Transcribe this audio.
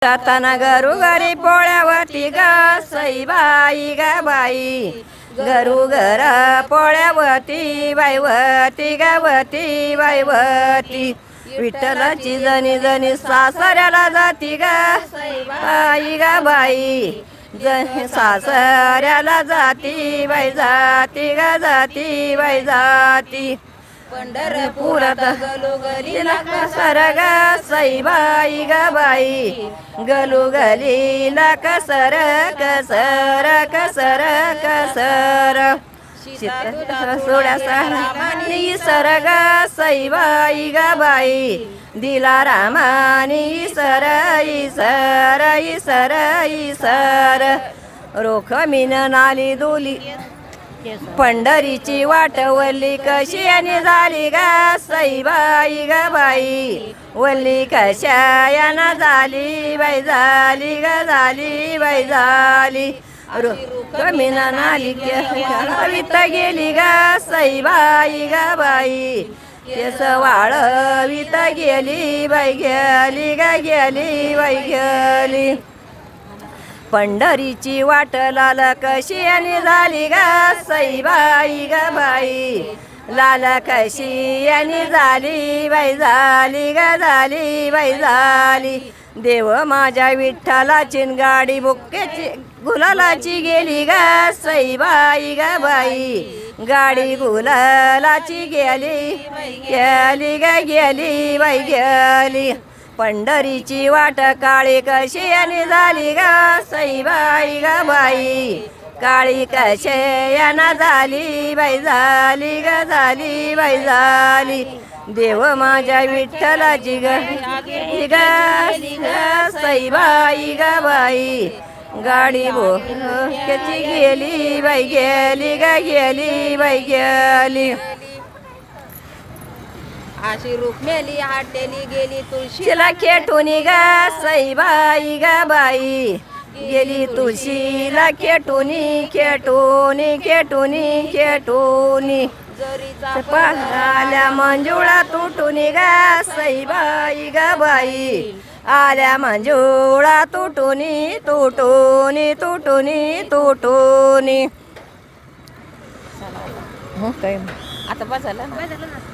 जाताना घरोघरी पोळ्यावरती ग सईबाई ग बाई घरोघर पोळ्यावरती बाईवती गवती बाईवती विठ्ठलाची जणी जणी सासऱ्याला जाती ग सईबाई ग बाई सासऱ्याला जाती बाई जाती ग जाती बाई जाती पंढरपुरात गलोगलीला कसर ग सईबाई ग बाई गलोगलीला कसर कसर कसर कसर सोड्यासानी सर ग सईबाई ग बाई दिला रामानी सर इसर इसर इसर रोख मीन नाली दोली पंढरीची वाट वल्ली कशी आणि झाली ग सईबाई ग बाई वल्ली कशायाना झाली बाई झाली ग झाली बाई झाली कमीना नाली वित गेली ग सईबाई ग बाई केस वाळवित गेली बाई गेली ग गेली बाई गेली पंढरीची वाट लाल कशी आणि झाली ग सईबाई ग बाई लाल कशी आणि झाली बाई झाली ग झाली बाई झाली देव माझ्या विठ्ठलाची गाडी बुक्केची गुलालाची गेली ग सईबाई ग बाई गाडी गुलालाची गेली गेली ग गेली बाई गेली पंढरीची वाट काळी कशी आणि झाली ग सईबाई ग बाई काळी कशी याना झाली बाई झाली ग झाली बाई झाली देव माझ्या विठ्ठलाची ग सईबाई ग बाई गाडी बोक्याची गेली बाई गेली ग गेली बाई गेली अशी रुक्मेली हाटेली गेली तुळशीला खेटूनी ग सईबाई ग बाई गेली तुळशीला खेटूनी खेटूनी खेटूनी खेटूनी आल्या मंजुळा तुटूनी ग सईबाई ग बाई आल्या मंजुळा तुटूनी तुटूनी तुटूनी तुटूनी आता बस झालं